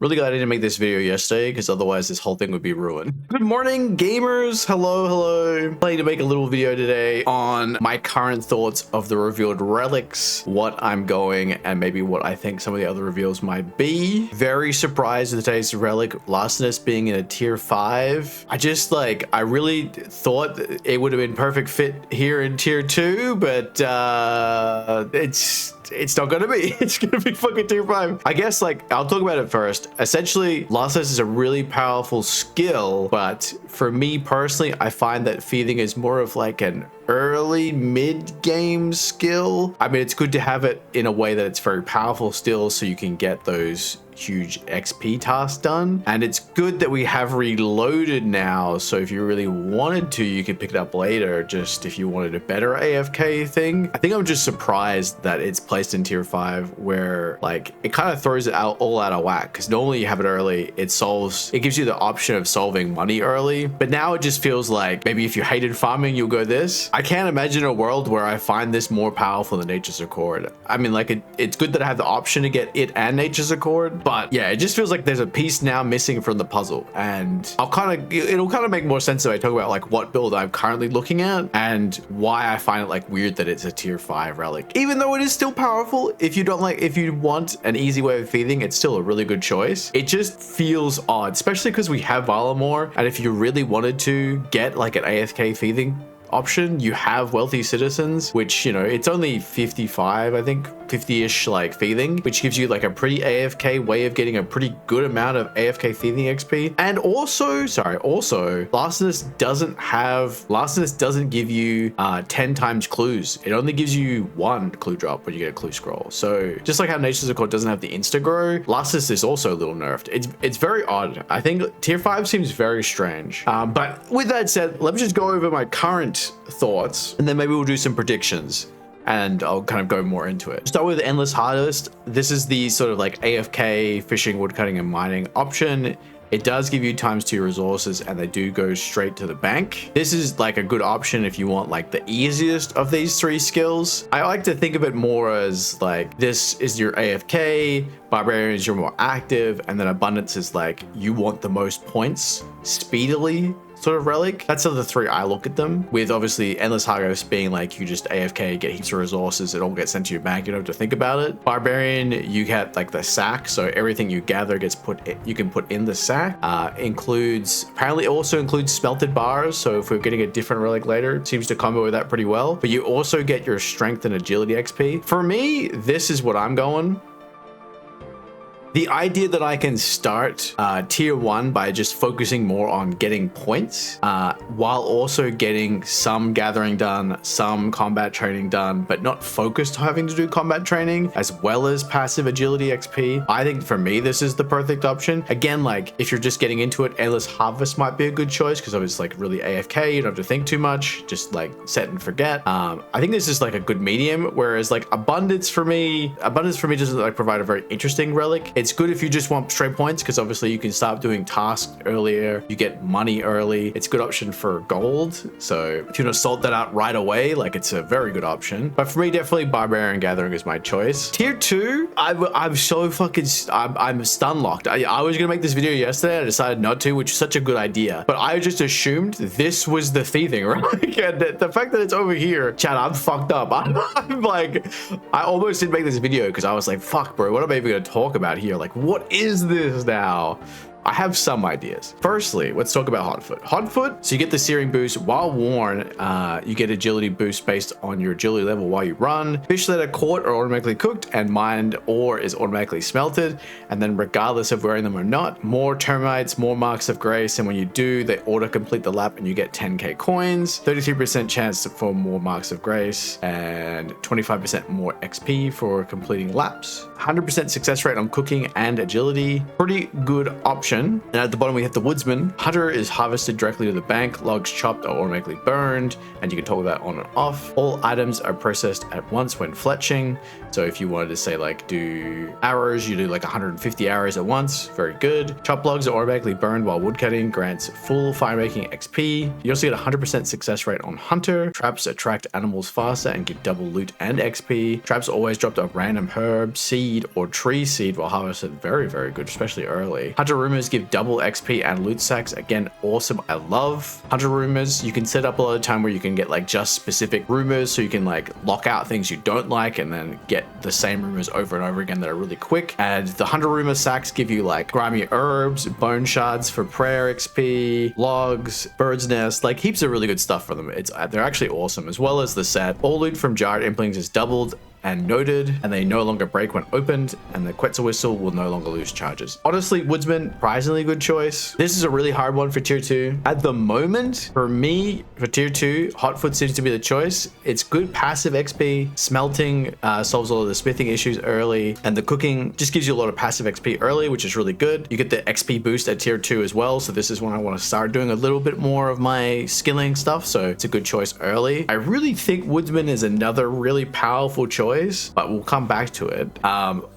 Really glad I didn't make this video yesterday because otherwise this whole thing would be ruined. Good morning, gamers. Hello. Planning to make a little video today on my current thoughts of the revealed relics, what I'm going, and maybe what I think some of the other reveals might be. Very surprised with today's relic Larcenous being in a tier 5. I really thought it would have been perfect fit here in tier 2, but it's not gonna be. It's gonna be fucking tier 5. I guess, I'll talk about it first. Essentially, Larcenous is a really powerful skill, but for me personally, I find that Feeding is more of like an early mid-game skill. I mean, it's good to have it in a way that it's very powerful still, so you can get those huge XP tasks done. And it's good that we have reloaded now, so if you really wanted to, you could pick it up later, just if you wanted a better AFK thing. I think I'm just surprised that it's placed in tier 5, where it kind of throws it all out of whack, because normally you have it early, it gives you the option of solving money early, but now it just feels like maybe if you hated farming, you'll go this. I can't imagine a world where I find this more powerful than Nature's Accord. I mean, it's good that I have the option to get it and Nature's Accord, but yeah, it just feels like there's a piece now missing from the puzzle, and it'll kind of make more sense if I talk about what build I'm currently looking at and why I find it weird that it's a tier 5 relic, even though it is still powerful. If you want an easy way of feeding, it's still a really good choice. It just feels odd, especially because we have Valamore, and if you really wanted to get an AFK feeding option, you have Wealthy Citizens, which, it's only 55, I think 50-ish Mm-hmm. which gives you a pretty AFK way of getting a pretty good amount of AFK feeding XP. And also Larcenous doesn't give you 10 times clues. It only gives you 1 clue drop when you get a clue scroll. So just like how Nature's Accord doesn't have the insta grow, Larcenous is also a little nerfed. It's very odd. I think tier 5 seems very strange. But with that said, let me just go over my current thoughts, and then maybe we'll do some predictions, and I'll kind of go more into it. Start with Endless Harvest. This is the sort of AFK fishing, woodcutting, and mining option. It does give you ×2 resources, and they do go straight to the bank. This is a good option if you want the easiest of these 3 skills. I like to think of it more as this is your AFK, Barbarian is your more active, and then Abundance is you want the most points speedily sort of relic. That's the 3 I look at them, with obviously Endless Harvest being you just AFK, get heaps of resources, it all gets sent to your bank, you don't have to think about it. Barbarian, you get the sack, so everything you gather you can put in the sack. Apparently also includes smelted bars, so if we're getting a different relic later, it seems to combo with that pretty well. But you also get your strength and agility XP. For me, this is what I'm going. The idea that I can start tier 1 by just focusing more on getting points, while also getting some gathering done, some combat training done, but not focused on having to do combat training, as well as passive agility XP. I think for me, this is the perfect option. Again, if you're just getting into it, Endless Harvest might be a good choice, because it's really AFK, you don't have to think too much, just set and forget. I think this is a good medium, whereas Abundance for me doesn't provide a very interesting relic. It's good if you just want straight points, because obviously you can start doing tasks earlier, you get money early. It's a good option for gold, so if you want to sort that out right away, it's a very good option. But for me, definitely Barbarian Gathering is my choice. Tier 2, I'm so fucking I'm stun locked. I was gonna make this video yesterday, I decided not to, which is such a good idea, but I just assumed this was the thieving, right? And the fact that it's over here, chat, I'm fucked up. I'm I almost didn't make this video because I was fuck, bro, what am I even gonna talk about here? What is this now? I have some ideas. Firstly, let's talk about Hotfoot. Hotfoot, so you get the searing boost while worn. You get agility boost based on your agility level while you run. Fish that are caught are automatically cooked, and mined ore is automatically smelted. And then regardless of wearing them or not, more termites, more marks of grace. And when you do, they auto complete the lap and you get 10k coins, 33% chance for more marks of grace, and 25% more XP for completing laps. 100% success rate on cooking and agility. Pretty good option construction. And at the bottom we have the woodsman. Hunter is harvested directly to the bank. Logs chopped are automatically burned, and you can toggle that on and off. All items are processed at once when fletching. So if you wanted to say like do arrows, you do like 150 arrows at once. Very good. Chop logs are automatically burned while woodcutting grants full fire making XP. You also get 100% success rate on Hunter. Traps attract animals faster and give double loot and XP. Traps always dropped a random herb, seed, or tree seed while harvested. Very, very good, especially early. Hunter rumors give double XP and loot sacks. Again, awesome. I love Hunter rumors. You can set up a lot of time where you can get like just specific rumors, so you can like lock out things you don't like and then get the same rumors over and over again that are really quick. And the Hunter rumor sacks give you like grimy herbs, bone shards for prayer XP, logs, bird's nest, like heaps of really good stuff for them. They're actually awesome, as well as the set. All loot from jarred implings is doubled and noted, and they no longer break when opened, and the Quetzal whistle will no longer lose charges. Honestly, woodsman, surprisingly good choice. This is a really hard one for tier 2. At the moment, for me, for tier 2, hotfoot seems to be the choice. It's good passive XP. Smelting solves all of the smithing issues early, and the cooking just gives you a lot of passive XP early, which is really good. You get the XP boost at tier 2 as well, so this is when I want to start doing a little bit more of my skilling stuff, so it's a good choice early. I really think woodsman is another really powerful choice, but we'll come back to it.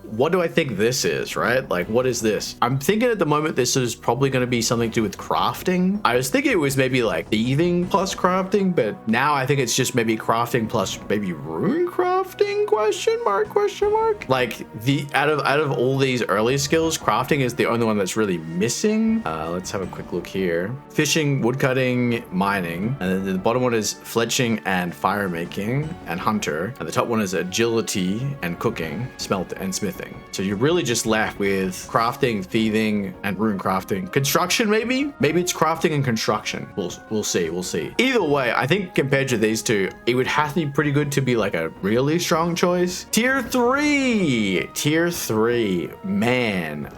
What do I think this is, right? Like, what is this? I'm thinking at the moment this is probably going to be something to do with crafting. I was thinking it was maybe like thieving plus crafting, but now I think it's just maybe crafting plus maybe rune crafting, question mark. Like out of all these early skills, crafting is the only one that's really missing. Let's have a quick look here. Fishing, woodcutting, mining, and then the bottom one is fletching and fire making and hunter, and the top one is agility and cooking, smelt and smithing. So you're really just left with crafting, thieving, and rune crafting. Construction, maybe it's crafting and construction. We'll see. Either way, I think compared to these two, it would have to be pretty good to be like a really strong choice. Tier 3, man.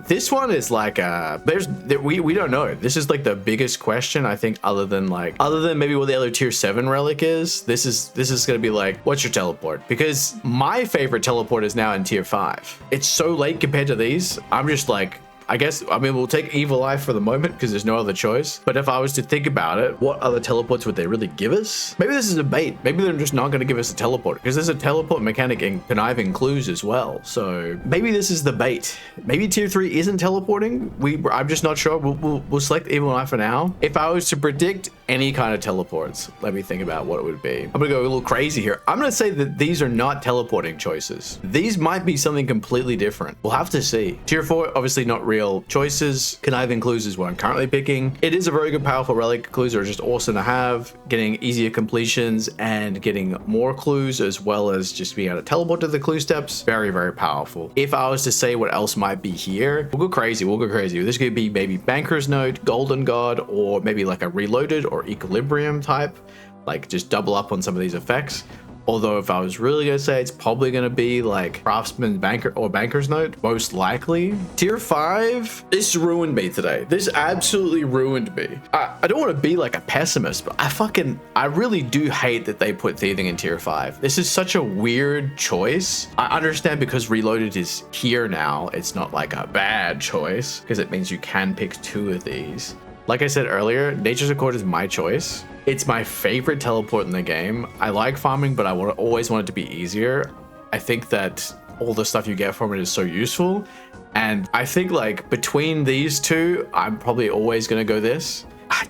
This one is like we don't know. This is like the biggest question, I think, other than maybe what the other tier 7 relic is. This is gonna be like, what's your teleport? Because my favorite teleport is now in tier 5. It's so late compared to these. I'm just like, I mean, we'll take Evil Eye for the moment because there's no other choice. But if I was to think about it, what other teleports would they really give us? Maybe this is a bait. Maybe they're just not going to give us a teleport because there's a teleport mechanic in conniving clues as well. So maybe this is the bait. Maybe tier 3 isn't teleporting. I'm just not sure. We'll select Evil Eye for now. If I was to predict any kind of teleports, let me think about what it would be. I'm gonna go a little crazy here. I'm gonna say that these are not teleporting choices. These might be something completely different. We'll have to see. Tier 4, obviously not real choices. Conniving clues is what I'm currently picking. It is a very good, powerful relic. Clues are just awesome to have. Getting easier completions and getting more clues, as well as just being able to teleport to the clue steps. Very, very powerful. If I was to say what else might be here, we'll go crazy. This could be maybe Banker's Note, Golden God, or maybe like a Reloaded or Equilibrium type, like just double up on some of these effects. Although if I was really gonna say, it's probably gonna be like Craftsman Banker or Banker's Note, most likely. Tier 5, this ruined me today. This absolutely ruined me. I don't want to be like a pessimist, but I really do hate that they put thieving in tier 5. This is such a weird choice. I understand because Reloaded is here now, it's not like a bad choice because it means you can pick 2 of these. Like I said earlier, Nature's Accord is my choice. It's my favorite teleport in the game. I like farming, but I always want it to be easier. I think that all the stuff you get from it is so useful. And I think like between these two, I'm probably always going to go this. I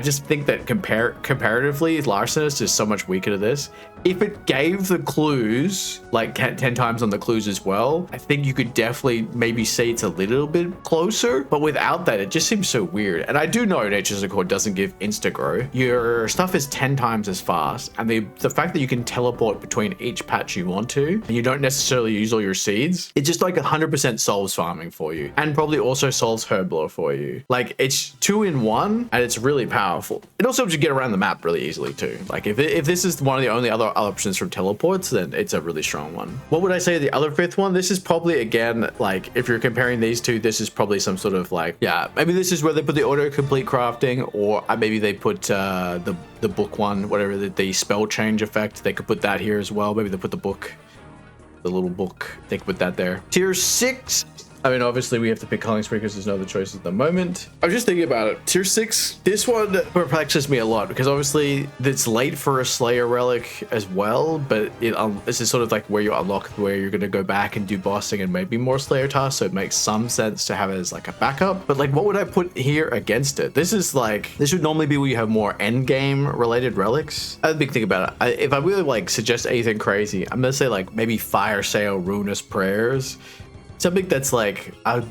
just think that comparatively, Larson is just so much weaker to this. If it gave the clues like 10 times on the clues as well, I think you could definitely maybe say it's a little bit closer, but without that, it just seems so weird. And I do know Nature's Accord doesn't give insta grow. Your stuff is 10 times as fast. And the fact that you can teleport between each patch you want to, and you don't necessarily use all your seeds, it just like 100% solves farming for you. And probably also solves Herblore for you. Like it's 2 in 1, and it's really powerful. It also helps you get around the map really easily too. Like if this is one of the only other options from teleports, then it's a really strong one. What would I say the other 5th one? This is probably, again, like if you're comparing these two, this is probably some sort of like, yeah, maybe this is where they put the auto-complete crafting, or maybe they put the book one, whatever, the spell change effect. They could put that here as well. Maybe they put the book, the little book, they could put that there. Tier 6, I mean, obviously we have to pick Calling Spree because there's no other choice at the moment. I'm just thinking about it. Tier 6, this one perplexes me a lot because obviously it's late for a Slayer relic as well, but this is sort of like where you unlock where you're going to go back and do bossing and maybe more Slayer tasks, so it makes some sense to have it as like a backup. But like, what would I put here against it? This would normally be where you have more end game related relics. I have a big thing about it. If I really like suggest anything crazy, I'm gonna say like maybe Fire Sail Ruinous Prayers. Something that's like a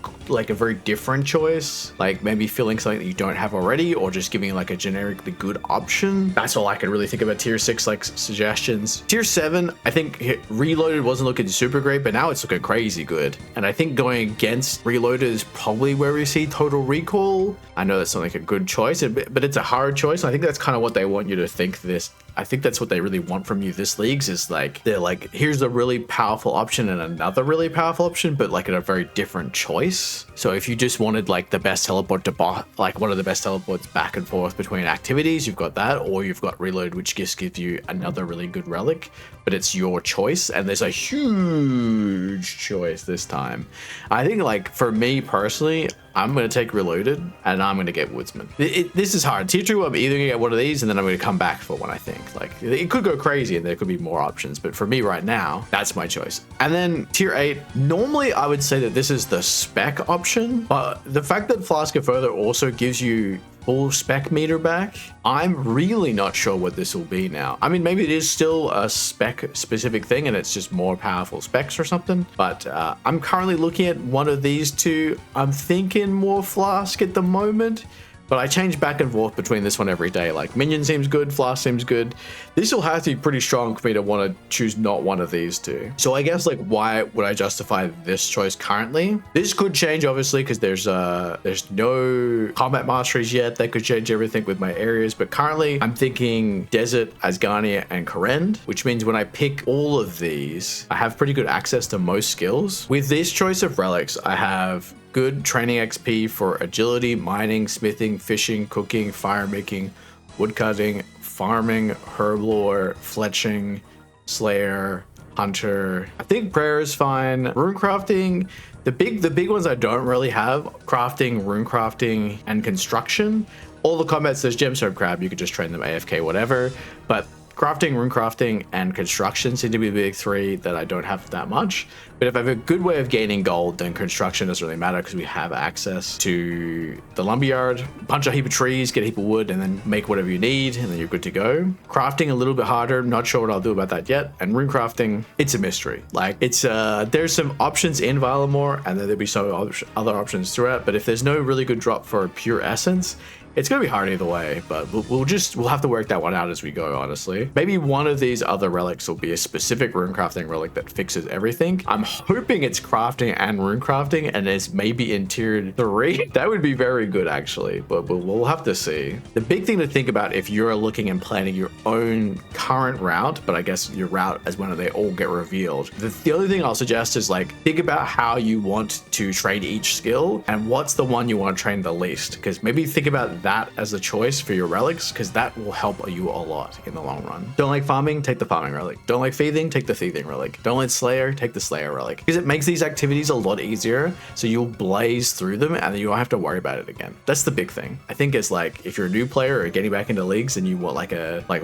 very different choice, like maybe filling something that you don't have already, or just giving like a generically good option. That's all I could really think about tier 6 like suggestions. Tier 7, I think Reloaded wasn't looking super great, but now it's looking crazy good. And I think going against Reloaded is probably where we see Total Recall. I know that's not like a good choice, but it's a hard choice. I think that's kind of what they want you to think this. I think that's what they really want from you this leagues is like, they're like, here's a really powerful option and another really powerful option, but like in a very different choice. So if you just wanted like the best teleport to like one of the best teleports back and forth between activities, you've got that, or you've got Reload, which just gives you another really good relic, but it's your choice. And there's a huge choice this time. I think like for me personally, I'm going to take Reloaded and I'm going to get Woodsman. This is hard. Tier 2, I'm either going to get one of these and then I'm going to come back for one, I think. Like, it could go crazy and there could be more options, but for me right now, that's my choice. And then tier 8, normally I would say that this is the spec option, but the fact that Flask of Further also gives you full spec meter back, I'm really not sure what this will be now. I mean, maybe it is still a spec specific thing and it's just more powerful specs or something, but I'm currently looking at one of these two. I'm thinking more Flask at the moment, but I change back and forth between this one every day. Like Minion seems good, Flask seems good. This will have to be pretty strong for me to want to choose not one of these two. So I guess like, why would I justify this choice currently? This could change obviously because there's no combat masteries yet. That could change everything with my areas, but currently I'm thinking Desert, Asgarnia, and Korend, which means when I pick all of these, I have pretty good access to most skills. With this choice of relics, I have good training XP for agility, mining, smithing, fishing, cooking, fire making, woodcutting, farming, herb lore, fletching, slayer, hunter. I think prayer is fine. Rune crafting, the big ones I don't really have: crafting, rune crafting, and construction. All the combats, there's gemstone crab, you could just train them AFK, whatever. But crafting, rune crafting, and construction seem to be the big three that I don't have that much. But if I have a good way of gaining gold, then construction doesn't really matter because we have access to the lumberyard. Punch a heap of trees, get a heap of wood, and then make whatever you need, and then you're good to go. Crafting a little bit harder, not sure what I'll do about that yet. And rune crafting, it's a mystery. Like, it's there's some options in Valamore, and then there'll be some other options throughout. But if there's no really good drop for pure essence, it's gonna be hard either way, but we'll have to work that one out as we go, honestly. Maybe one of these other relics will be a specific rune crafting relic that fixes everything. I'm hoping it's crafting and rune crafting and it's maybe in tier 3. That would be very good actually, but we'll have to see. The big thing to think about if you're looking and planning your own current route, but I guess your route as when they all get revealed. The only thing I'll suggest is like, think about how you want to train each skill and what's the one you want to train the least, because maybe think about that as a choice for your relics, because that will help you a lot in the long run. Don't like farming? Take the farming relic. Don't like thieving? Take the thieving relic. Don't like slayer? Take the slayer relic. Because it makes these activities a lot easier, so you'll blaze through them and then you won't have to worry about it again. That's the big thing. I think it's like, if you're a new player or getting back into leagues and you want like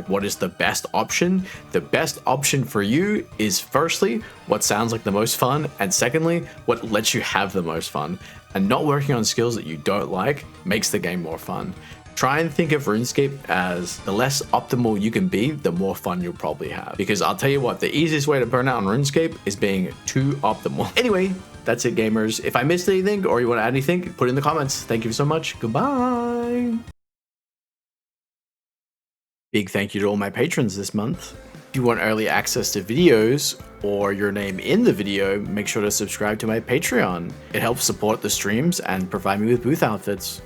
what is the best option? The best option for you is firstly, what sounds like the most fun, and secondly, what lets you have the most fun. And not working on skills that you don't like makes the game more fun. Try and think of RuneScape as the less optimal you can be, the more fun you'll probably have. Because I'll tell you what, the easiest way to burn out on RuneScape is being too optimal. Anyway, that's it, gamers. If I missed anything or you want to add anything, put it in the comments. Thank you so much. Goodbye. Big thank you to all my patrons this month. If you want early access to videos or your name in the video, make sure to subscribe to my Patreon. It helps support the streams and provide me with booth outfits.